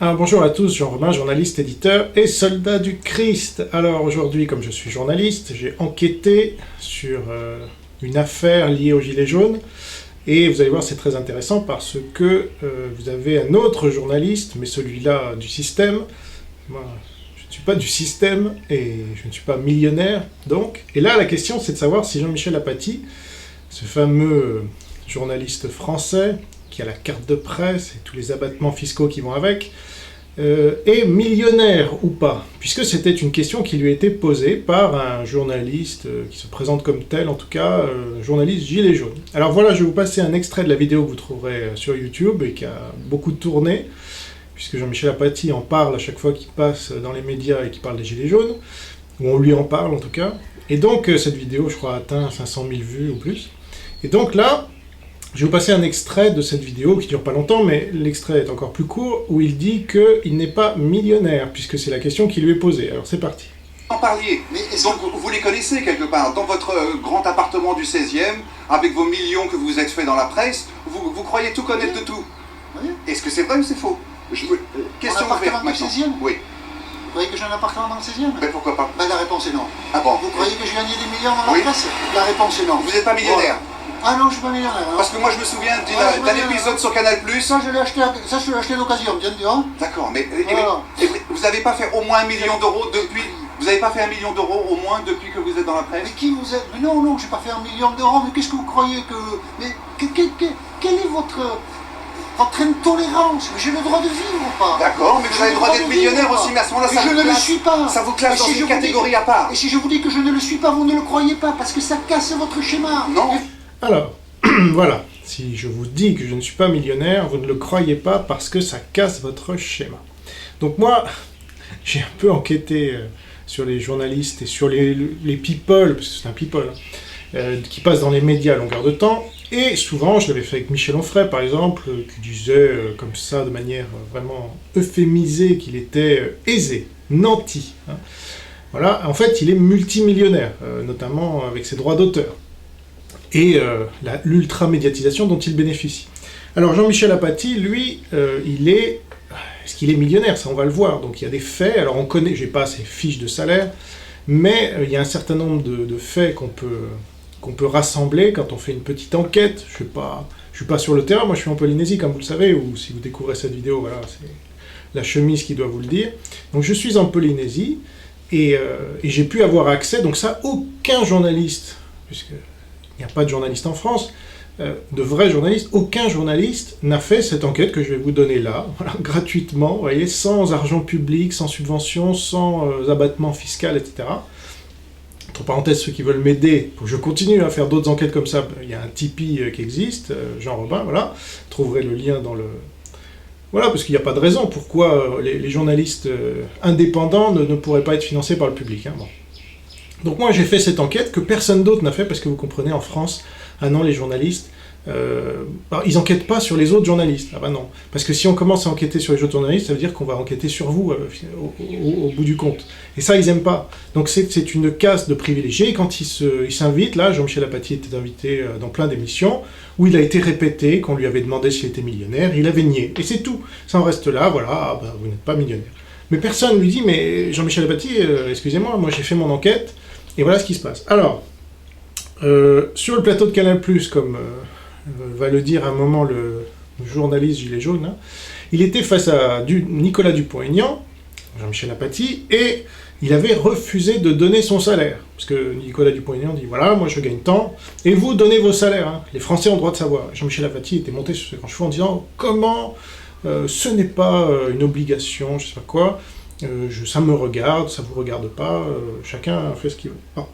Alors, bonjour à tous, Jean-Robin, journaliste, éditeur et soldat du Christ. Alors aujourd'hui, comme je suis journaliste, j'ai enquêté sur une affaire liée aux Gilets jaunes. Et vous allez voir, c'est très intéressant parce que vous avez un autre journaliste, mais celui-là du système. Moi, je ne suis pas du système et je ne suis pas millionnaire, donc. Et là, la question, c'est de savoir si Jean-Michel Apathy, ce fameux journaliste français, qui a la carte de presse et tous les abattements fiscaux qui vont avec, est millionnaire ou pas, puisque c'était une question qui lui a été posée par un journaliste qui se présente comme tel, en tout cas, journaliste Gilets jaunes. Alors voilà, je vais vous passer un extrait de la vidéo que vous trouverez sur YouTube et qui a beaucoup tourné, puisque Jean-Michel Apathy en parle à chaque fois qu'il passe dans les médias et qu'il parle des Gilets jaunes, ou on lui en parle en tout cas. Et donc cette vidéo, je crois, a atteint 500 000 vues ou plus. Et donc là, je vais vous passer un extrait de cette vidéo qui dure pas longtemps, mais l'extrait est encore plus court, où il dit qu'il n'est pas millionnaire, puisque c'est la question qui lui est posée. Alors c'est parti. En parliez, mais donc vous les connaissez quelque part, dans votre grand appartement du 16e, avec vos millions que vous êtes fait dans la presse, vous croyez tout connaître de tout. Oui. Est-ce que c'est vrai ou c'est faux? Question ouverte dans le maintenant. 16e? Oui. Vous croyez que j'ai un appartement dans le 16e? Mais pourquoi pas? Ben, la réponse est non. Ah bon? Vous croyez que j'ai gagné des millions dans la Oui. presse? La réponse est non. Vous n'êtes pas millionnaire? Ah non, je suis pas millionnaire. Non. Parce que moi je me souviens d'un épisode sur Canal+. Ça, je l'ai acheté d'occasion, bien sûr. D'accord, mais Voilà. vous n'avez pas fait au moins 1 million d'euros depuis... Vous n'avez pas fait 1 million d'euros au moins depuis que vous êtes dans la presse? Mais qui vous êtes? Mais non, j'ai pas fait 1 million d'euros, mais qu'est-ce que vous croyez que... Mais quelle est votre intolérance? Mais j'ai le droit de vivre ou pas? D'accord, mais vous avez le droit d'être millionnaire aussi, mais à ce moment-là, ça je vous ne le classe- suis pas. ça vous classe Et dans si je une vous dis catégorie que- à part. Et si je vous dis que je ne le suis pas, vous ne le croyez pas, parce que ça casse votre schéma. Non. Alors, voilà. Si je vous dis que je ne suis pas millionnaire, vous ne le croyez pas parce que ça casse votre schéma. Donc moi, j'ai un peu enquêté sur les journalistes et sur les people, parce que c'est un people, qui passent dans les médias à longueur de temps. Et souvent, je l'avais fait avec Michel Onfray, par exemple, qui disait comme ça, de manière vraiment euphémisée, qu'il était aisé, nanti. Hein. Voilà, en fait, il est multimillionnaire, notamment avec ses droits d'auteur. Et l'ultra-médiatisation dont il bénéficie. Alors Jean-Michel Apathy, lui, est-ce qu'il est millionnaire? Ça, on va le voir. Donc il y a des faits, alors on connaît, j'ai pas ses fiches de salaire, mais il y a un certain nombre de faits qu'on peut rassembler quand on fait une petite enquête. Je suis pas sur le terrain, moi je suis en Polynésie, comme vous le savez, ou si vous découvrez cette vidéo, voilà, c'est la chemise qui doit vous le dire. Donc je suis en Polynésie, et j'ai pu avoir accès, donc ça, aucun journaliste, puisque il n'y a pas de journaliste en France, de vrais journalistes, aucun journaliste n'a fait cette enquête que je vais vous donner là, voilà, gratuitement, vous voyez, sans argent public, sans subvention, sans abattement fiscal, etc. Entre parenthèses, ceux qui veulent m'aider, pour que je continue à faire d'autres enquêtes comme ça, il y a un Tipeee qui existe, Jean-Robin, voilà, vous trouverez le lien dans le... Voilà, parce qu'il n'y a pas de raison pourquoi les journalistes indépendants ne pourraient pas être financés par le public, hein, bon. Donc moi j'ai fait cette enquête que personne d'autre n'a fait, parce que vous comprenez, en France, ah non, les journalistes, ils enquêtent pas sur les autres journalistes. Ah bah non, parce que si on commence à enquêter sur les autres journalistes, ça veut dire qu'on va enquêter sur vous au bout du compte. Et ça, ils aiment pas. Donc c'est une caste de privilégiés, et quand ils s'invitent, là, Jean-Michel Apathy était invité dans plein d'émissions, où il a été répété qu'on lui avait demandé s'il était millionnaire, il avait nié. Et c'est tout. Ça en reste là, voilà, ah bah, vous n'êtes pas millionnaire. Mais personne lui dit, mais Jean-Michel Apathy, excusez-moi, moi j'ai fait mon enquête, et voilà ce qui se passe. Alors, sur le plateau de Canal+, comme va le dire à un moment le journaliste Gilets jaunes, hein, il était face à Nicolas Dupont-Aignan, Jean-Michel Apathy, et il avait refusé de donner son salaire. Parce que Nicolas Dupont-Aignan dit, voilà, moi je gagne tant, et vous donnez vos salaires, hein. Les Français ont le droit de savoir. Jean-Michel Apathy était monté sur ses grands chevaux en disant, comment ce n'est pas une obligation, je sais pas quoi, ça me regarde, ça vous regarde pas, chacun fait ce qu'il veut. Bon.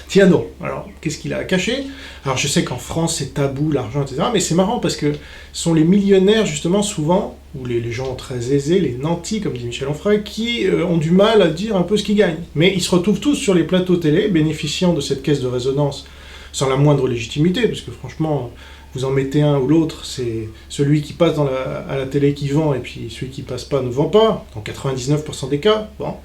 Tiens donc, alors qu'est-ce qu'il a à cacher? Alors je sais qu'en France c'est tabou, l'argent, etc., mais c'est marrant parce que ce sont les millionnaires justement souvent, ou les gens très aisés, les nantis comme dit Michel Onfray, qui ont du mal à dire un peu ce qu'ils gagnent. Mais ils se retrouvent tous sur les plateaux télé, bénéficiant de cette caisse de résonance sans la moindre légitimité, parce que franchement, vous en mettez un ou l'autre, c'est celui qui passe à la télé qui vend, et puis celui qui passe pas ne vend pas, dans 99% des cas, bon.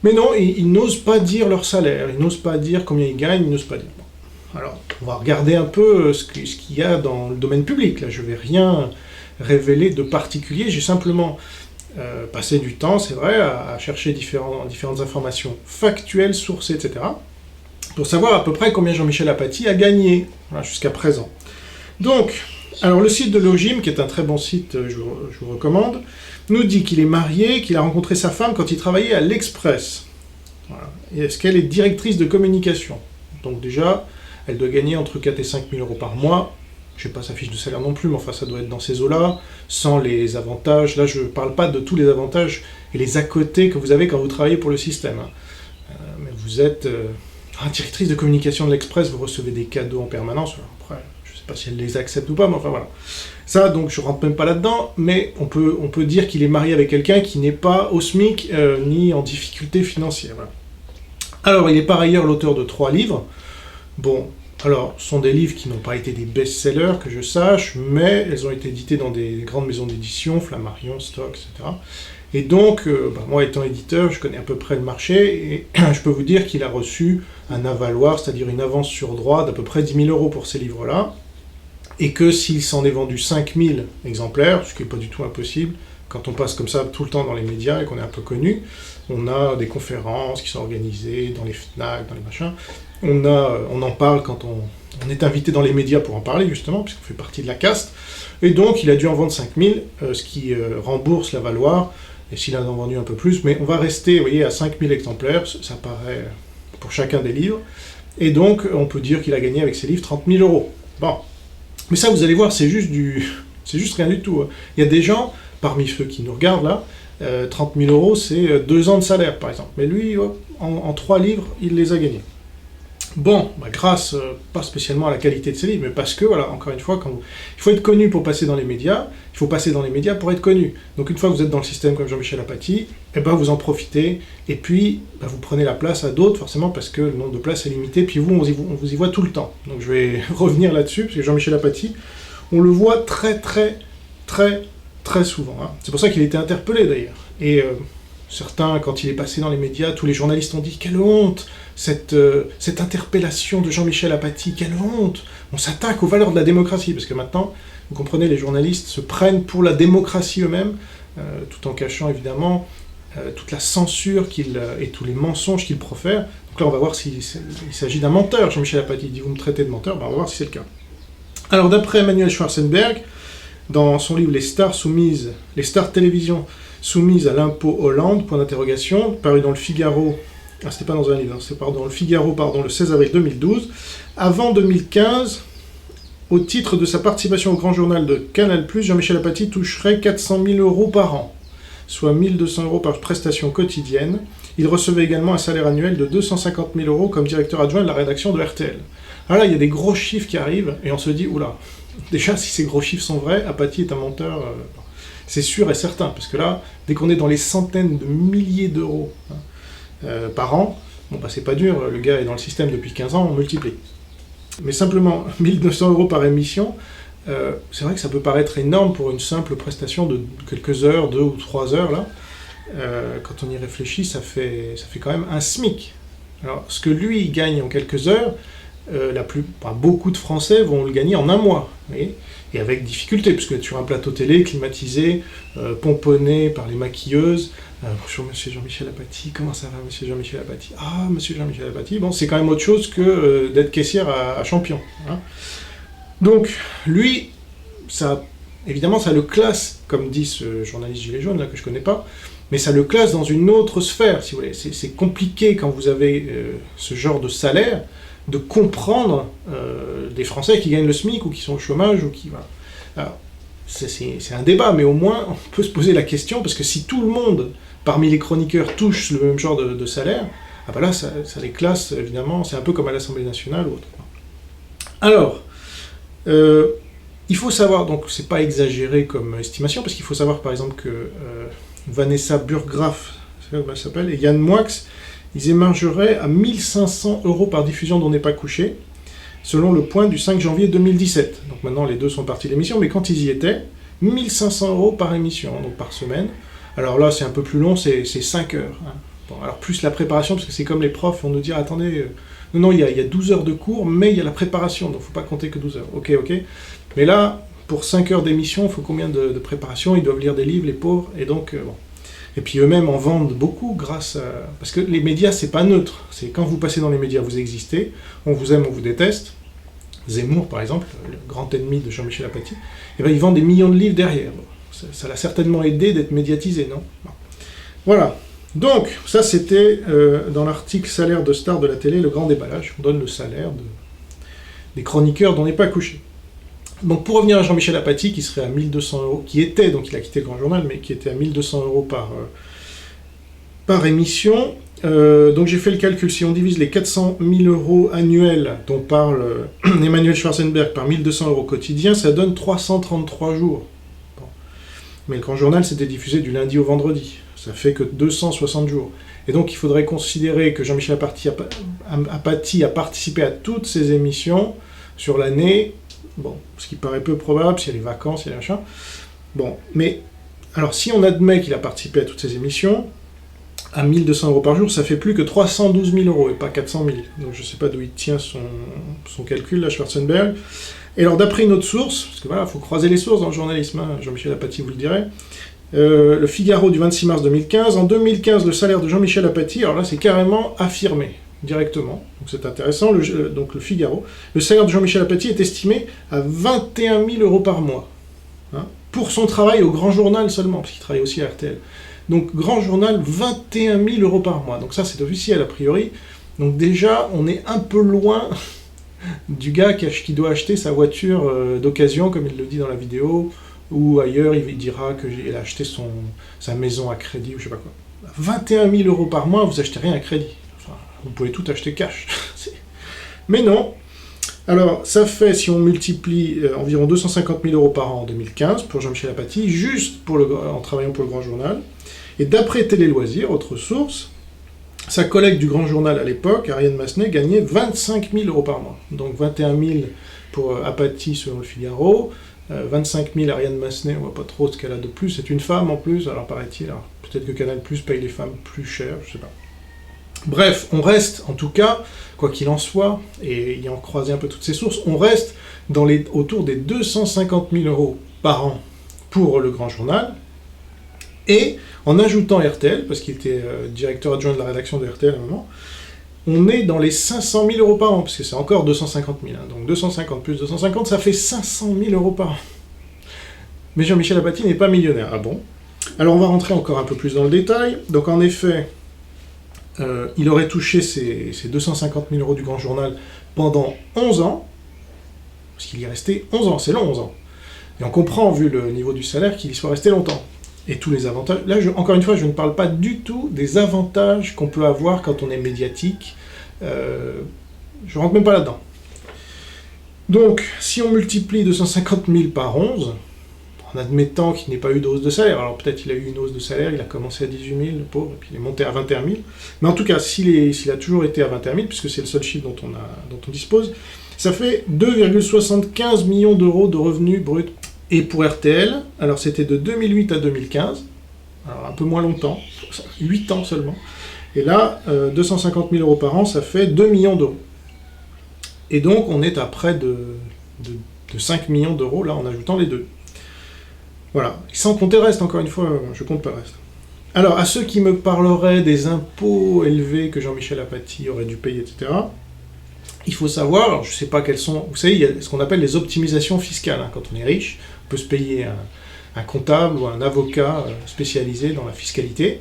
Mais non, ils n'osent pas dire leur salaire, ils n'osent pas dire combien ils gagnent, ils n'osent pas dire. Bon. Alors, on va regarder un peu ce qu'il y a dans le domaine public, là, je vais rien révélé de particulier. J'ai simplement passé du temps, c'est vrai, à chercher différentes informations factuelles, sourcées, etc., pour savoir à peu près combien Jean-Michel Apathy a gagné jusqu'à présent. Donc, alors le site de Logim, qui est un très bon site, je vous recommande, nous dit qu'il est marié, qu'il a rencontré sa femme quand il travaillait à l'Express. Voilà. Et est-ce qu'elle est directrice de communication? Donc déjà, elle doit gagner entre 4 et 5 000 euros par mois. Je ne sais pas sa fiche de salaire non plus, mais enfin ça doit être dans ces eaux-là, sans les avantages. Là, je ne parle pas de tous les avantages et les à côté que vous avez quand vous travaillez pour le système. Mais vous êtes directrice de communication de l'Express, vous recevez des cadeaux en permanence. Alors après, je ne sais pas si elle les accepte ou pas, mais enfin voilà. Ça, donc, je ne rentre même pas là-dedans, mais on peut dire qu'il est marié avec quelqu'un qui n'est pas au SMIC, ni en difficulté financière. Voilà. Alors, il est par ailleurs l'auteur de 3 livres. Bon, alors, ce sont des livres qui n'ont pas été des best-sellers, que je sache, mais elles ont été édités dans des grandes maisons d'édition, Flammarion, Stock, etc. Et donc, moi étant éditeur, je connais à peu près le marché, et je peux vous dire qu'il a reçu un avaloir, c'est-à-dire une avance sur droit d'à peu près 10 000 euros pour ces livres-là, et que s'il s'en est vendu 5 000 exemplaires, ce qui n'est pas du tout impossible, quand on passe comme ça tout le temps dans les médias et qu'on est un peu connu, on a des conférences qui sont organisées dans les FNAC, dans les machins, on en parle quand on est invité dans les médias pour en parler, justement, puisqu'on fait partie de la caste, et donc il a dû en vendre 5 000, ce qui rembourse la valoir, et s'il en a vendu un peu plus, mais on va rester, vous voyez, à 5 000 exemplaires, ça paraît pour chacun des livres, et donc on peut dire qu'il a gagné avec ses livres 30 000 euros. Bon, mais ça, vous allez voir, c'est juste rien du tout. Il y a des gens, parmi ceux qui nous regardent là, 30 000 euros, c'est 2 ans de salaire, par exemple. Mais lui, en 3 livres, il les a gagnés. Bon, grâce, pas spécialement à la qualité de ses livres, mais parce que, voilà, encore une fois, il faut être connu pour passer dans les médias, il faut passer dans les médias pour être connu. Donc une fois que vous êtes dans le système comme Jean-Michel Apathy, vous en profitez, et puis vous prenez la place à d'autres, forcément, parce que le nombre de places est limité, puis vous, on vous y voit tout le temps. Donc je vais revenir là-dessus, parce que Jean-Michel Apathy, on le voit très, très, très, très souvent. C'est pour ça qu'il a été interpellé, d'ailleurs. Et certains, quand il est passé dans les médias, tous les journalistes ont dit « Quelle honte ! Cette interpellation de Jean-Michel Apathy, quelle honte ! On s'attaque aux valeurs de la démocratie !» Parce que maintenant, vous comprenez, les journalistes se prennent pour la démocratie eux-mêmes, tout en cachant évidemment toute la censure et tous les mensonges qu'ils profèrent. Donc là, on va voir s'il s'agit d'un menteur. Jean-Michel Apathy dit « Vous me traitez de menteur », on va voir si c'est le cas. Alors d'après Emmanuel Schwarzenberg, dans son livre Les stars télévision soumises à l'impôt Hollande, point d'interrogation, paru dans le Figaro, c'était pas dans un livre, c'est dans le Figaro, le 16 avril 2012, avant 2015, au titre de sa participation au grand journal de Canal+, Jean-Michel Apathy toucherait 400 000 euros par an, soit 1 200 euros par prestation quotidienne. Il recevait également un salaire annuel de 250 000 euros comme directeur adjoint de la rédaction de RTL. Alors là, il y a des gros chiffres qui arrivent, et on se dit, oula, déjà, si ces gros chiffres sont vrais, Apathy est un menteur, c'est sûr et certain, parce que là, dès qu'on est dans les centaines de milliers d'euros par an, c'est pas dur, le gars est dans le système depuis 15 ans, on multiplie. Mais simplement, 1 200 euros par émission, c'est vrai que ça peut paraître énorme pour une simple prestation de quelques heures, 2 ou 3 heures, là. Quand on y réfléchit, ça fait quand même un SMIC. Alors, ce que lui, il gagne en quelques heures, beaucoup de Français vont le gagner en un mois, vous voyez, et avec difficulté, puisque être sur un plateau télé, climatisé, pomponné par les maquilleuses, bonjour monsieur Jean-Michel Apathy, comment ça va monsieur Jean-Michel Apathy? Ah, monsieur Jean-Michel Apathy, bon, c'est quand même autre chose que d'être caissière à Champion. Donc, lui, évidemment, ça le classe, comme dit ce journaliste gilet jaune, là, que je connais pas, mais ça le classe dans une autre sphère, si vous voulez. C'est compliqué quand vous avez ce genre de salaire, de comprendre des Français qui gagnent le SMIC ou qui sont au chômage ou qui... Voilà. Alors, c'est un débat, mais au moins on peut se poser la question, parce que si tout le monde, parmi les chroniqueurs, touche le même genre de salaire, là, ça les classe, évidemment, c'est un peu comme à l'Assemblée nationale ou autre. Alors, il faut savoir, donc c'est pas exagéré comme estimation, parce qu'il faut savoir par exemple que Vanessa Burgraff, c'est comme elle s'appelle, et Yann Moix, ils émergeraient à 1 500 euros par diffusion dont n'est pas couché, selon le point du 5 janvier 2017. Donc maintenant, les deux sont partis de l'émission, mais quand ils y étaient, 1 500 euros par émission, donc par semaine. Alors là, c'est un peu plus long, c'est 5 heures. Bon, alors plus la préparation, parce que c'est comme les profs vont nous dire, attendez, non, il y a 12 heures de cours, mais il y a la préparation, donc il ne faut pas compter que 12 heures. Ok. Mais là, pour 5 heures d'émission, il faut combien de préparation? Ils doivent lire des livres, les pauvres, et donc, bon. Et puis eux-mêmes en vendent beaucoup grâce à... Parce que les médias, c'est pas neutre. C'est quand vous passez dans les médias, vous existez, on vous aime, on vous déteste. Zemmour, par exemple, le grand ennemi de Jean-Michel Apathy, et ben, il vend des millions de livres derrière. Bon, ça l'a certainement aidé d'être médiatisé, non? Bon. Voilà. Donc, ça c'était dans l'article salaire de stars de la télé, le grand déballage. On donne le salaire des chroniqueurs dont n'est pas couché. Donc pour revenir à Jean-Michel Apathy, qui serait à 1200 €, qui était, donc il a quitté le Grand Journal, mais qui était à 1200 € par émission. Donc j'ai fait le calcul, si on divise les 400 000 € annuels dont parle Emmanuel Schwarzenberg par 1200 € quotidiens, ça donne 333 jours. Bon. Mais le Grand Journal c'était diffusé du lundi au vendredi, ça fait que 260 jours. Et donc il faudrait considérer que Jean-Michel Apathy a participé à toutes ces émissions sur l'année. Bon, ce qui paraît peu probable, s'il y a les vacances, il y a les machins. Bon, mais, alors si on admet qu'il a participé à toutes ces émissions, à 1200 € par jour, ça fait plus que 312 000 € et pas 400 000. Donc je sais pas d'où il tient son calcul, là, Schwarzenberg. Et alors d'après une autre source, parce que voilà, il faut croiser les sources dans le journalisme, hein, Jean-Michel Apathy vous le dirait, le Figaro du 26 mars 2015, en 2015, le salaire de Jean-Michel Apathy, alors là c'est carrément affirmé. Directement, donc c'est intéressant, donc le Figaro, le salaire de Jean-Michel Apathy est estimé à 21 000 € par mois, hein, pour son travail au Grand Journal seulement, parce qu'il travaille aussi à RTL. Donc Grand Journal, 21 000 € par mois, donc ça c'est officiel a priori, donc déjà on est un peu loin du gars qui doit acheter sa voiture d'occasion, comme il le dit dans la vidéo, ou ailleurs il dira qu'il a acheté sa maison à crédit, ou je sais pas quoi. 21 000 € par mois, vous achetez rien à crédit. Vous pouvez tout acheter cash. Mais non. Alors, ça fait, si on multiplie, environ 250 000 € par an en 2015 pour Jean-Michel Apathy, juste en travaillant pour le Grand Journal. Et d'après Télé Loisirs, autre source, sa collègue du Grand Journal à l'époque, Ariane Massenet, gagnait 25 000 € par mois. Donc 21 000 pour Apathy selon le Figaro, 25 000 Ariane Massenet, on voit pas trop ce qu'elle a de plus. C'est une femme en plus, alors paraît-il. Peut-être que Canal+ paye les femmes plus cher, je sais pas. Bref, on reste, en tout cas, quoi qu'il en soit, et ayant croisé un peu toutes ces sources, on reste autour des 250 000 € par an pour le Grand Journal, et en ajoutant RTL, parce qu'il était directeur adjoint de la rédaction de RTL à un moment, on est dans les 500 000 € par an, parce que c'est encore 250 000, hein, donc 250 plus 250, ça fait 500 000 € par an. Mais Jean-Michel Apathy n'est pas millionnaire, ah bon? Alors on va rentrer encore un peu plus dans le détail, donc en effet... il aurait touché ces 250 000 € du Grand Journal pendant 11 ans, parce qu'il y est resté 11 ans, c'est long 11 ans. Et on comprend, vu le niveau du salaire, qu'il y soit resté longtemps. Et tous les avantages... Là, encore une fois, je ne parle pas du tout des avantages qu'on peut avoir quand on est médiatique. Je rentre même pas là-dedans. Donc, si on multiplie 250 000 par 11... en admettant qu'il n'ait pas eu de hausse de salaire. Alors peut-être qu'il a eu une hausse de salaire, il a commencé à 18 000, le pauvre, et puis il est monté à 21 000. Mais en tout cas, s'il a toujours été à 21 000, puisque c'est le seul chiffre dont on dispose, ça fait 2,75 millions € de revenus bruts. Et pour RTL, alors c'était de 2008 à 2015, alors un peu moins longtemps, 8 ans seulement. Et là, 250 000 € par an, ça fait 2 millions d'euros. Et donc on est à près de 5 millions d'euros, là, en ajoutant les deux. Voilà, sans compter le reste, encore une fois, je compte pas le reste. Alors, à ceux qui me parleraient des impôts élevés que Jean-Michel Apathy aurait dû payer, etc., il faut savoir, alors je sais pas quelles sont... Vous savez, il y a ce qu'on appelle les optimisations fiscales. Hein. Quand on est riche, on peut se payer un comptable ou un avocat spécialisé dans la fiscalité.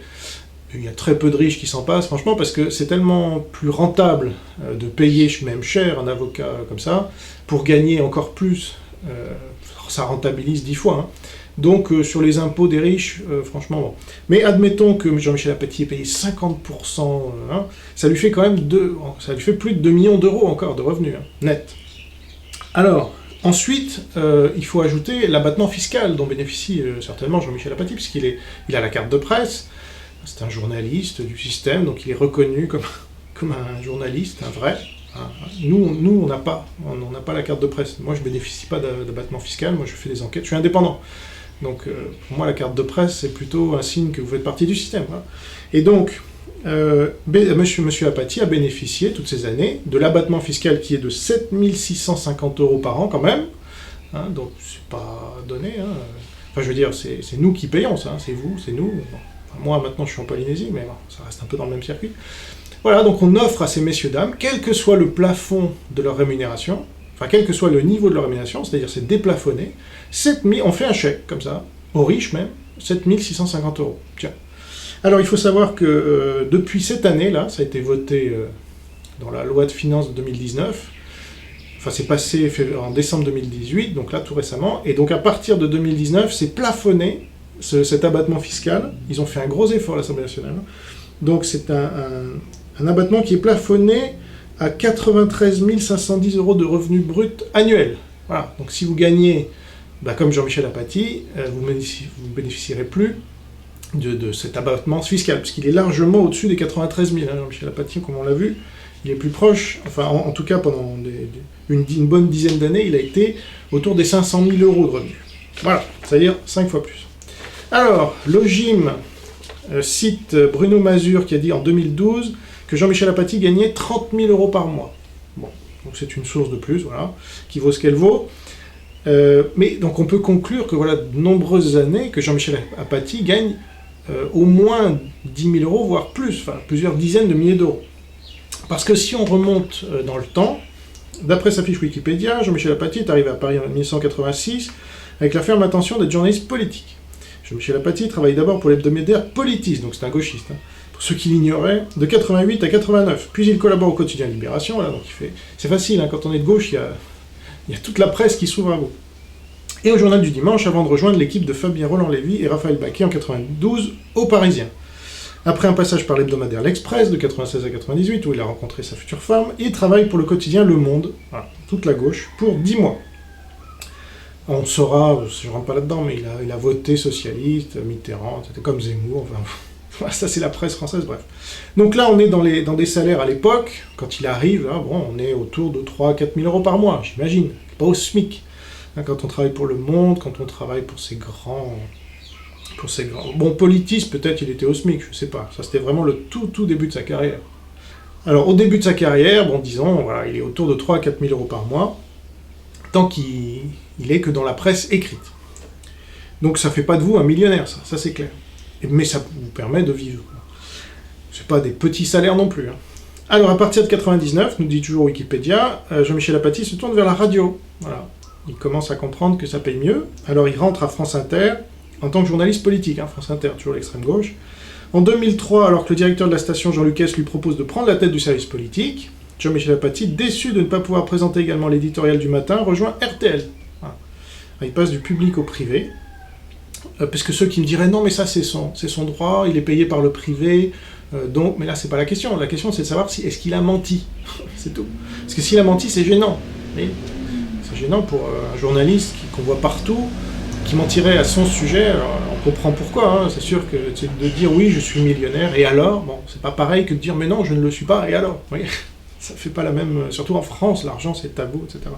Il y a très peu de riches qui s'en passent, franchement, parce que c'est tellement plus rentable de payer, même cher, un avocat comme ça, pour gagner encore plus. Ça rentabilise 10 fois, hein. Donc, sur les impôts des riches, franchement, bon. Mais admettons que Jean-Michel Apathy ait payé 50%, hein, ça lui fait quand même plus de 2 millions d'euros encore de revenus, hein, net. Alors, ensuite, il faut ajouter l'abattement fiscal dont bénéficie certainement Jean-Michel Apathy, puisqu'il a la carte de presse, c'est un journaliste du système, donc il est reconnu comme un journaliste, un vrai. Nous, on n'a pas la carte de presse. Moi, je ne bénéficie pas d'abattement fiscal, moi je fais des enquêtes, je suis indépendant. Donc, pour moi, la carte de presse, c'est plutôt un signe que vous faites partie du système. Voilà. Et donc, monsieur Apathy a bénéficié, toutes ces années, de l'abattement fiscal qui est de 7 650 € par an, quand même. hein, donc c'est pas donné. Hein. Enfin, je veux dire, c'est nous qui payons ça, hein, c'est vous, c'est nous. Bon. Enfin, moi, maintenant, je suis en Polynésie, mais bon, ça reste un peu dans le même circuit. Voilà, donc on offre à ces messieurs-dames, quel que soit le plafond de leur rémunération, enfin, quel que soit le niveau de leur rémunération, c'est-à-dire c'est déplafonné, 7000, on fait un chèque, comme ça, aux riches même, 7650 €. Tiens. Alors, il faut savoir que depuis cette année-là, ça a été voté dans la loi de finances de 2019, enfin, c'est passé en décembre 2018, donc là, tout récemment, et donc à partir de 2019, c'est plafonné, cet abattement fiscal. Ils ont fait un gros effort à l'Assemblée nationale. Donc, c'est un abattement qui est plafonné à 93 510 € de revenus bruts annuels. Voilà, donc si vous gagnez, comme Jean-Michel Apathy, vous ne bénéficierez plus de cet abattement fiscal, puisqu'il est largement au-dessus des 93 000. Hein, Jean-Michel Apathy, comme on l'a vu, il est plus proche, enfin en tout cas pendant une bonne dizaine d'années, il a été autour des 500 000 € de revenus. Voilà, c'est-à-dire 5 fois plus. Alors, Logim cite Bruno Mazur qui a dit en 2012 que Jean-Michel Apathy gagnait 30 000 € par mois. Bon, donc c'est une source de plus, voilà, qui vaut ce qu'elle vaut. Mais donc on peut conclure que voilà, de nombreuses années que Jean-Michel Apathy gagne au moins 10 000 €, voire plus, enfin plusieurs dizaines de milliers d'euros. Parce que si on remonte dans le temps, d'après sa fiche Wikipédia, Jean-Michel Apathy est arrivé à Paris en 1986 avec la ferme intention d'être journaliste politique. Jean-Michel Apathy travaille d'abord pour l'hebdomadaire Politis, donc c'est un gauchiste, hein, pour ceux qui l'ignoraient, de 88 à 89. Puis il collabore au quotidien Libération, voilà, donc c'est facile, hein, quand on est de gauche, il y a toute la presse qui s'ouvre à vous. Et au Journal du Dimanche, avant de rejoindre l'équipe de Fabien Roland-Lévy et Raphaël Baquet en 92 au Parisien. Après un passage par l'hebdomadaire L'Express de 96 à 98, où il a rencontré sa future femme, il travaille pour le quotidien Le Monde, voilà, toute la gauche, pour 10 mois. On saura, je ne rentre pas là-dedans, mais il a voté socialiste, Mitterrand, c'était comme Zemmour, enfin, ça c'est la presse française, bref. Donc là, on est dans des salaires à l'époque, quand il arrive, là, bon, on est autour de 3 000 à 4 000 € par mois, j'imagine, pas au SMIC. Quand on travaille pour Le Monde, quand on travaille pour ces grands... Bon, Politis, peut-être il était au SMIC, je sais pas, ça c'était vraiment le tout début de sa carrière. Alors, au début de sa carrière, bon, disons, voilà, il est autour de 3 000 à 4 000 € par mois, tant qu'il est que dans la presse écrite. Donc ça fait pas de vous un millionnaire, ça c'est clair. Mais ça vous permet de vivre. C'est pas des petits salaires non plus. Hein. Alors à partir de 99, nous dit toujours Wikipédia, Jean-Michel Apathy se tourne vers la radio. Voilà. Il commence à comprendre que ça paye mieux. Alors il rentre à France Inter en tant que journaliste politique. Hein, France Inter, toujours l'extrême gauche. En 2003, alors que le directeur de la station, Jean Lucas, lui propose de prendre la tête du service politique, Jean-Michel Apathy, déçu de ne pas pouvoir présenter également l'éditorial du matin, rejoint RTL. Voilà. Il passe du public au privé. Parce que ceux qui me diraient non mais ça c'est son droit, il est payé par le privé, donc, mais là c'est pas la question c'est de savoir est-ce qu'il a menti, c'est tout. Parce que s'il a menti c'est gênant, c'est gênant pour un journaliste qu'on voit partout, qui mentirait à son sujet, alors, on comprend pourquoi, hein, c'est sûr que c'est de dire oui je suis millionnaire et alors, bon c'est pas pareil que de dire mais non je ne le suis pas et alors, vous voyez, ça fait pas la même, surtout en France l'argent c'est tabou, etc.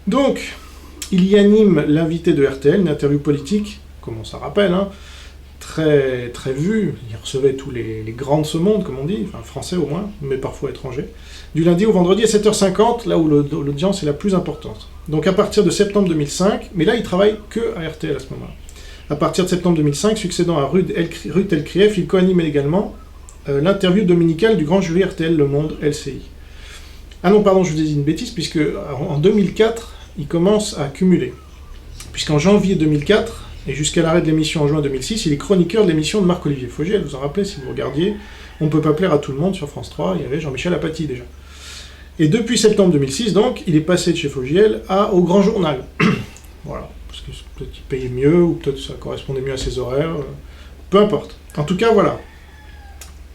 Donc, il y anime l'invité de RTL, une interview politique, comme on s'en rappelle, hein, très, très vue. Il recevait tous les grands de ce monde, comme on dit, enfin français au moins, mais parfois étrangers, du lundi au vendredi à 7h50, là où l'audience est la plus importante. Donc à partir de septembre 2005, mais là il travaille que à RTL à ce moment-là. À partir de septembre 2005, succédant à Ruth Elkrief, il co-anime également l'interview dominicale du grand jury RTL Le Monde LCI. Ah non, pardon, je vous ai dit une bêtise, puisque en 2004, il commence à cumuler. Puisqu'en janvier 2004, et jusqu'à l'arrêt de l'émission en juin 2006, il est chroniqueur de l'émission de Marc-Olivier Fogiel. Vous en rappelez, si vous regardiez, On ne peut pas plaire à tout le monde sur France 3, il y avait Jean-Michel Apathy déjà. Et depuis septembre 2006, donc, il est passé de chez Fogiel au Grand Journal. Voilà, parce que peut-être qu'il payait mieux, ou peut-être ça correspondait mieux à ses horaires, peu importe. En tout cas, voilà.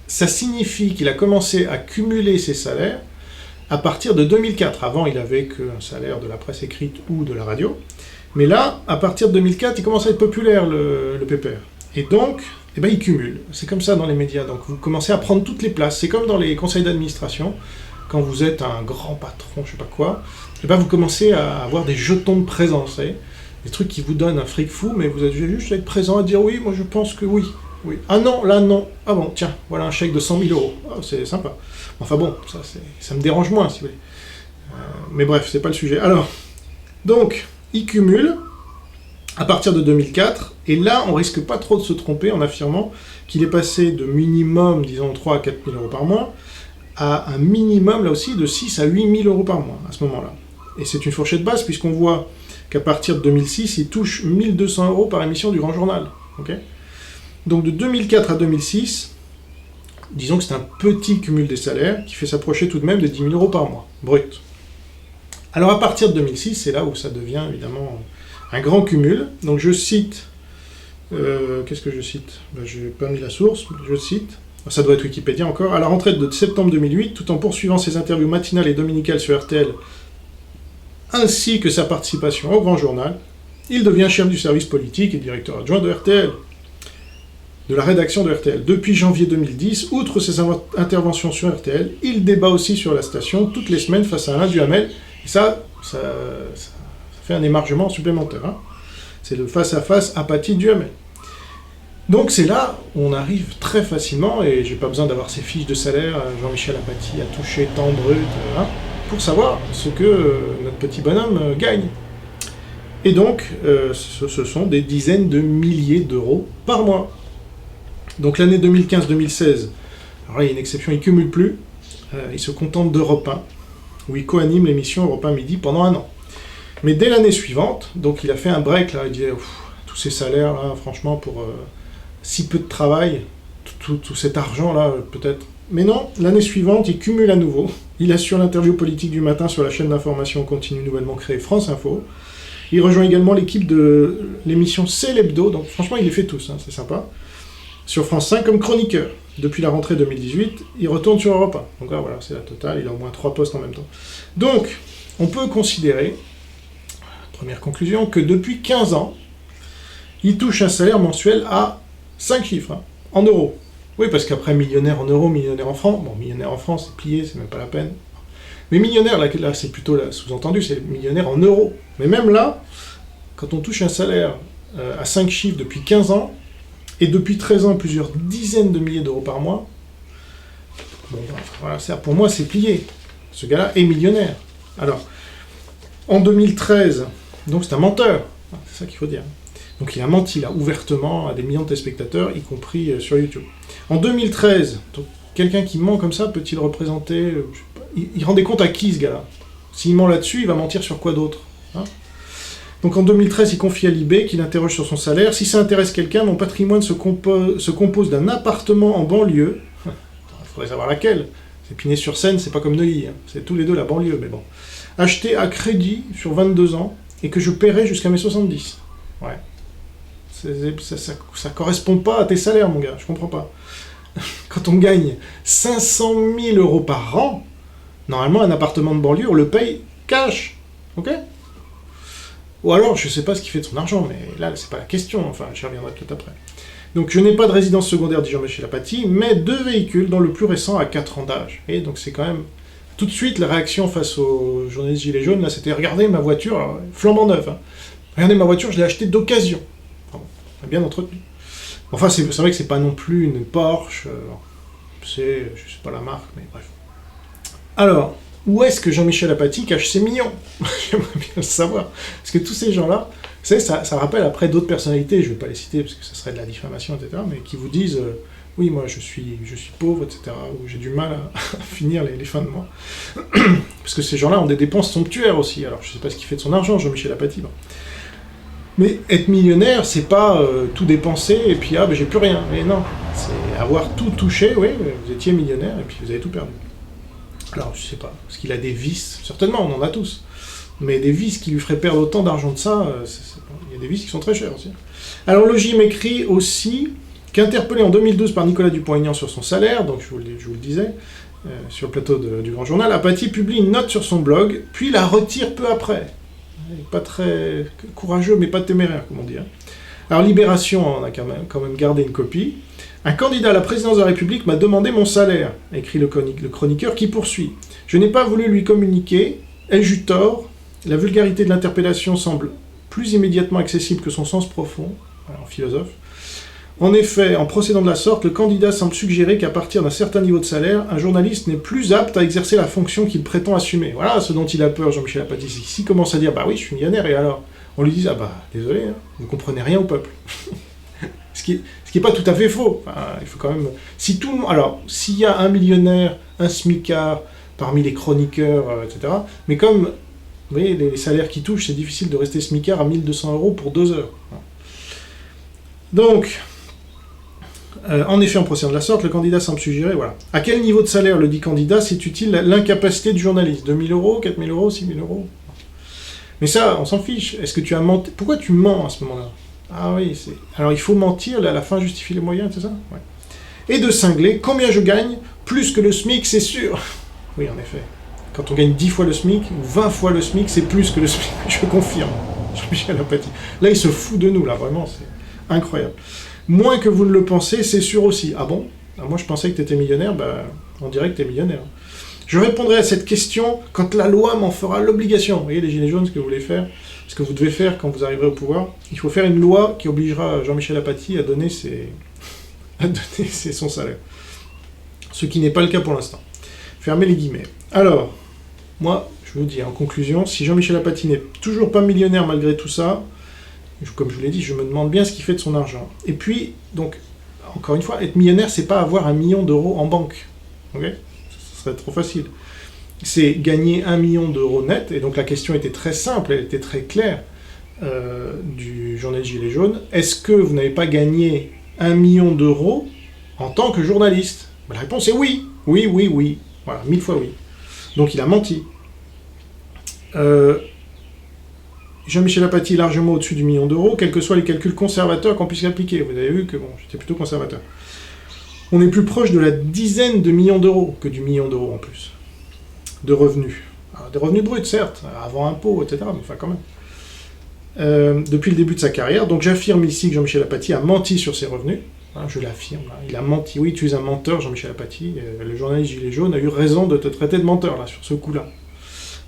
Ça signifie qu'il a commencé à cumuler ses salaires à partir de 2004. Avant, il avait qu'un salaire de la presse écrite ou de la radio. Mais là, à partir de 2004, il commence à être populaire, le pépère. Et donc, il cumule. C'est comme ça dans les médias. Donc, vous commencez à prendre toutes les places. C'est comme dans les conseils d'administration. Quand vous êtes un grand patron, je sais pas quoi, vous commencez à avoir des jetons de présence. Vous savez, des trucs qui vous donnent un fric fou, mais vous êtes juste être présent à dire oui, moi je pense que oui. Oui. Ah non, là non. Ah bon, tiens, voilà un chèque de 100 000 €. Oh, c'est sympa. Enfin bon, ça me dérange moins, si vous voulez. Mais bref, c'est pas le sujet. Alors, donc, il cumule à partir de 2004, et là, on risque pas trop de se tromper en affirmant qu'il est passé de minimum, disons, 3 à 4 000 euros par mois, à un minimum, là aussi, de 6 à 8 000 euros par mois, à ce moment-là. Et c'est une fourchette basse, puisqu'on voit qu'à partir de 2006, il touche 1 200 euros par émission du Grand Journal. Okay, donc de 2004 à 2006, disons que c'est un petit cumul des salaires qui fait s'approcher tout de même de 10 000 euros par mois, brut. Alors à partir de 2006, c'est là où ça devient évidemment un grand cumul. Donc je cite, qu'est-ce que je cite? Je n'ai pas mis la source, je cite, ça doit être Wikipédia encore. À la rentrée de septembre 2008, tout en poursuivant ses interviews matinales et dominicales sur RTL, ainsi que sa participation au Grand Journal, il devient chef du service politique et directeur adjoint de RTL, de la rédaction de RTL. Depuis janvier 2010, outre ses interventions sur RTL, il débat aussi sur la station toutes les semaines face à Alain Duhamel. Et ça fait un émargement supplémentaire. Hein. C'est le face-à-face apathie-Duhamel. Donc c'est là où on arrive très facilement, et j'ai pas besoin d'avoir ces fiches de salaire, Jean-Michel Apathy a touché tant brut, hein, pour savoir ce que notre petit bonhomme gagne. Et donc, ce sont des dizaines de milliers d'euros par mois. Donc l'année 2015-2016, alors là, il y a une exception, il ne cumule plus, il se contente d'Europe 1, où il co-anime l'émission Europe 1 Midi pendant 1 an. Mais dès l'année suivante, donc il a fait un break, là, il disait, tous ces salaires, là, franchement, pour si peu de travail, tout cet argent-là, peut-être. Mais non, l'année suivante, il cumule à nouveau. Il assure l'interview politique du matin sur la chaîne d'information continue nouvellement créée France Info. Il rejoint également l'équipe de l'émission C'est l'Hebdo, donc franchement, il les fait tous, hein, c'est sympa. Sur France 5 comme chroniqueur. Depuis la rentrée 2018, il retourne sur Europe 1. Donc là, voilà, c'est la totale, il a au moins 3 postes en même temps. Donc, on peut considérer, première conclusion, que depuis 15 ans, il touche un salaire mensuel à 5 chiffres, hein, en euros. Oui, parce qu'après, millionnaire en euros, millionnaire en francs, bon, millionnaire en francs, c'est plié, c'est même pas la peine. Mais millionnaire, là c'est plutôt sous-entendu, c'est millionnaire en euros. Mais même là, quand on touche un salaire à 5 chiffres depuis 15 ans, et depuis 13 ans, plusieurs dizaines de milliers d'euros par mois, bon, voilà, pour moi, c'est plié. Ce gars-là est millionnaire. Alors, en 2013, donc c'est un menteur, c'est ça qu'il faut dire. Donc il a menti, là, ouvertement, à des millions de téléspectateurs, y compris sur YouTube. En 2013, donc, quelqu'un qui ment comme ça, peut-il représenter... il rendait compte à qui, ce gars-là? S'il ment là-dessus, il va mentir sur quoi d'autre, hein? Donc en 2013, il confie à Libé qu'il interroge sur son salaire. Si ça intéresse quelqu'un, mon patrimoine se compose d'un appartement en banlieue. Il faudrait savoir laquelle. C'est Épinay-sur-Seine, c'est pas comme Neuilly. Hein. C'est tous les deux la banlieue, mais bon. Acheté à crédit sur 22 ans et que je paierai jusqu'à mes 70. Ouais. Ça correspond pas à tes salaires, mon gars. Je comprends pas. Quand on gagne 500 000 euros par an, normalement, un appartement de banlieue, on le paye cash. Ok ? Ou alors, je sais pas ce qu'il fait de son argent, mais là, c'est pas la question, enfin, j'y reviendrai peut-être après. Donc, je n'ai pas de résidence secondaire, dit Jean-Michel Apathy, mais 2 véhicules, dont le plus récent a 4 ans d'âge. Et donc, c'est quand même... Tout de suite, la réaction face aux journalistes Gilets jaunes, là, c'était « Regardez ma voiture, alors, flambant neuve, hein. Regardez ma voiture, je l'ai achetée d'occasion. » Bien entretenu. Enfin, c'est vrai que c'est pas non plus une Porsche, c'est... je sais pas la marque, mais bref. Alors... Où est-ce que Jean-Michel Apathy cache ses millions? J'aimerais bien le savoir. Parce que tous ces gens-là, vous savez, ça rappelle après d'autres personnalités, je ne vais pas les citer parce que ça serait de la diffamation, etc., mais qui vous disent oui, moi je suis pauvre, etc., ou j'ai du mal à finir les fins de mois. Parce que ces gens-là ont des dépenses somptuaires aussi. Alors je ne sais pas ce qu'il fait de son argent, Jean-Michel Apathy. Bon. Mais être millionnaire, c'est pas tout dépenser et puis ben, j'ai plus rien. Mais non, c'est avoir tout touché, oui, vous étiez millionnaire et puis vous avez tout perdu. Alors, je sais pas, parce qu'il a des vices, certainement, on en a tous, mais des vices qui lui feraient perdre autant d'argent de ça, il y a des vices qui sont très chers aussi. Alors, Logi m'écrit aussi qu'interpellé en 2012 par Nicolas Dupont-Aignan sur son salaire, donc je vous le disais, sur le plateau du Grand Journal, Apathy publie une note sur son blog, puis la retire peu après. Pas très courageux, mais pas téméraire, comme on dit. Hein. Alors, Libération en a quand même gardé une copie. Un candidat à la présidence de la République m'a demandé mon salaire, écrit le chroniqueur qui poursuit. Je n'ai pas voulu lui communiquer, ai-je eu tort? La vulgarité de l'interpellation semble plus immédiatement accessible que son sens profond, alors philosophe. En effet, en procédant de la sorte, le candidat semble suggérer qu'à partir d'un certain niveau de salaire, un journaliste n'est plus apte à exercer la fonction qu'il prétend assumer. Voilà ce dont il a peur, Jean-Michel Apathy. S'il commence à dire « bah oui, je suis millionnaire, et alors ?» on lui dise « Ah bah, désolé, hein, vous ne comprenez rien au peuple ». Ce qui est pas tout à fait faux. Enfin, il faut quand même... Si tout le monde... Alors, s'il y a un millionnaire, un smicard, parmi les chroniqueurs, etc., mais comme, vous voyez, les salaires qu'ils touchent, c'est difficile de rester smicard à 1 200 € pour 2 heures. Donc, en effet, en procédant de la sorte, le candidat semble suggérer, voilà. À quel niveau de salaire le dit candidat c'est-il l'incapacité du journaliste ? 2 000 €, 4 000 €, 6 000 €? Mais ça, on s'en fiche. Est-ce que tu as menti ? Pourquoi tu mens à ce moment-là ? Ah oui, c'est... Alors il faut mentir, là, à la fin justifie les moyens, c'est ça ? Ouais. Et de cingler, combien je gagne ? Plus que le SMIC, c'est sûr. Oui, en effet. Quand on gagne 10 fois le SMIC, ou 20 fois le SMIC, c'est plus que le SMIC, je confirme. Jean-Michel Apathy. Là, il se fout de nous, là, vraiment, c'est incroyable. Moins que vous ne le pensez, c'est sûr aussi. Ah bon ? Ah, moi, je pensais que tu étais millionnaire, bah, on dirait que tu es millionnaire. Je répondrai à cette question quand la loi m'en fera l'obligation. Vous voyez, les Gilets jaunes, ce que vous voulez faire, ce que vous devez faire quand vous arriverez au pouvoir, il faut faire une loi qui obligera Jean-Michel Apathy à donner son salaire. Ce qui n'est pas le cas pour l'instant. Fermez les guillemets. Alors, moi, je vous dis en conclusion, si Jean-Michel Apathy n'est toujours pas millionnaire malgré tout ça, comme je vous l'ai dit, je me demande bien ce qu'il fait de son argent. Et puis, donc, encore une fois, être millionnaire, c'est pas avoir 1 million d'euros en banque. Ok ? Ce serait trop facile. C'est gagner 1 million d'euros net, et donc la question était très simple, elle était très claire, du journaliste Gilets jaunes. Est-ce que vous n'avez pas gagné 1 million d'euros en tant que journaliste ? Ben, la réponse est oui. Oui, oui, oui. Voilà, 1000 fois oui. Donc il a menti. Jean-Michel Apathy est largement au-dessus du 1 million d'euros, quels que soient les calculs conservateurs qu'on puisse appliquer. Vous avez vu que bon, j'étais plutôt conservateur. On est plus proche de la dizaine de millions d'euros que du 1 million d'euros en plus. De revenus. Alors, des revenus bruts, certes, avant impôts, etc., mais enfin quand même. Depuis le début de sa carrière, donc j'affirme ici que Jean-Michel Apathy a menti sur ses revenus. Hein, je l'affirme, hein, il a menti. Oui, tu es un menteur, Jean-Michel Apathy. Le journaliste Gilets jaunes a eu raison de te traiter de menteur, là, sur ce coup-là.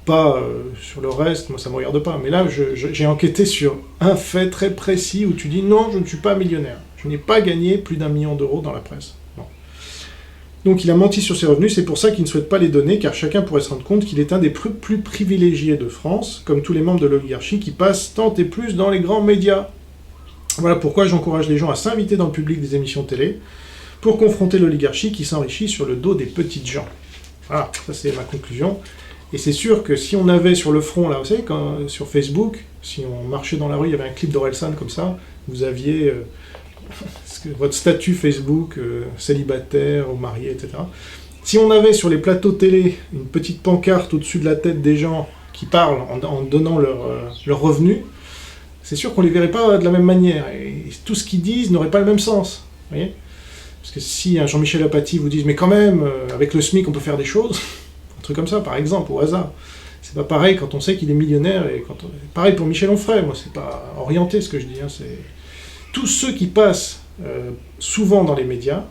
Pas sur le reste, moi ça ne me regarde pas, mais là j'ai enquêté sur un fait très précis où tu dis non, je ne suis pas millionnaire. Je n'ai pas gagné plus d'1 million d'euros dans la presse. Non. Donc il a menti sur ses revenus, c'est pour ça qu'il ne souhaite pas les donner, car chacun pourrait se rendre compte qu'il est un des plus privilégiés de France, comme tous les membres de l'oligarchie qui passent tant et plus dans les grands médias. Voilà pourquoi j'encourage les gens à s'inviter dans le public des émissions télé, pour confronter l'oligarchie qui s'enrichit sur le dos des petites gens. Voilà, ça c'est ma conclusion. Et c'est sûr que si on avait sur le front, là, vous savez, sur Facebook, si on marchait dans la rue, il y avait un clip d'Orelsan comme ça, vous aviez votre statut Facebook, célibataire ou marié, etc. Si on avait sur les plateaux télé une petite pancarte au-dessus de la tête des gens qui parlent en donnant leurs revenus, c'est sûr qu'on ne les verrait pas de la même manière. Et tout ce qu'ils disent n'aurait pas le même sens. Vous voyez ? Parce que si un Jean-Michel Apathy vous dit « mais quand même, avec le SMIC, on peut faire des choses », un truc comme ça, par exemple, au hasard. C'est pas pareil quand on sait qu'il est millionnaire, et pareil pour Michel Onfray, moi, c'est pas orienté ce que je dis, hein, c'est... Tous ceux qui passent souvent dans les médias,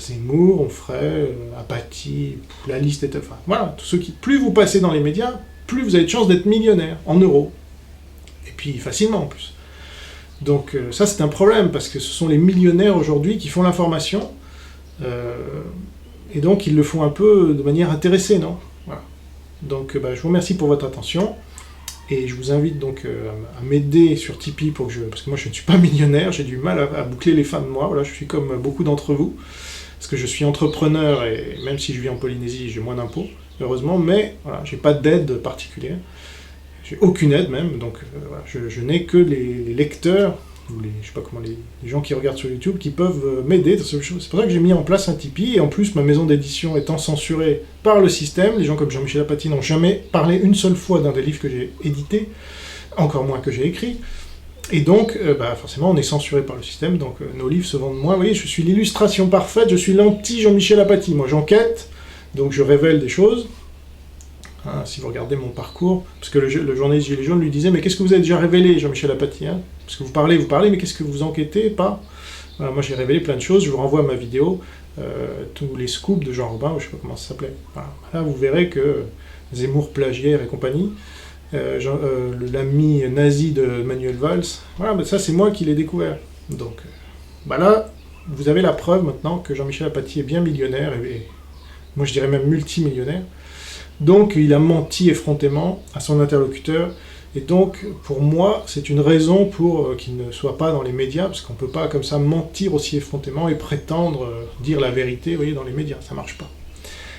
Zemmour, Onfray, Apathy, la liste est... Enfin, voilà, tous ceux qui... Plus vous passez dans les médias, plus vous avez de chances d'être millionnaire, en euros. Et puis facilement, en plus. Donc ça, c'est un problème, parce que ce sont les millionnaires aujourd'hui qui font l'information, et donc ils le font un peu de manière intéressée, non ? Voilà. Donc je vous remercie pour votre attention, et je vous invite donc à m'aider sur Tipeee pour que parce que moi je ne suis pas millionnaire, j'ai du mal à boucler les fins de mois, voilà, je suis comme beaucoup d'entre vous, parce que je suis entrepreneur, et même si je vis en Polynésie, j'ai moins d'impôts, heureusement, mais voilà, j'ai pas d'aide particulière, j'ai aucune aide même, donc voilà, je n'ai que les lecteurs, ou je sais pas comment, les gens qui regardent sur YouTube, qui peuvent m'aider. C'est pour ça que j'ai mis en place un Tipeee, et en plus, ma maison d'édition étant censurée par le système, les gens comme Jean-Michel Apathy n'ont jamais parlé une seule fois d'un des livres que j'ai édités, encore moins que j'ai écrit, et donc, forcément, on est censuré par le système, donc nos livres se vendent moins. Vous voyez, je suis l'illustration parfaite, je suis l'anti-Jean-Michel Apathy. Moi, j'enquête, donc je révèle des choses. Hein, si vous regardez mon parcours, parce que le journaliste Gilets jaunes lui disait « Mais qu'est-ce que vous avez déjà révélé, Jean-Michel Apathy hein? Parce que vous parlez, mais qu'est-ce que vous enquêtez pas ?» Voilà, moi j'ai révélé plein de choses, je vous renvoie à ma vidéo, tous les scoops de Jean Robin, ou je sais pas comment ça s'appelait. Voilà. Là vous verrez que Zemmour plagiaire et compagnie, l'ami nazi de Manuel Valls, voilà, ça c'est moi qui l'ai découvert. Donc là, vous avez la preuve maintenant que Jean-Michel Apathy est bien millionnaire, et moi je dirais même multimillionnaire. Donc il a menti effrontément à son interlocuteur, Et donc, pour moi, c'est une raison pour qu'il ne soit pas dans les médias, parce qu'on ne peut pas comme ça mentir aussi effrontément et prétendre dire la vérité, vous voyez, dans les médias, ça marche pas.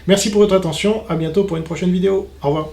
Merci pour votre attention, à bientôt pour une prochaine vidéo, au revoir.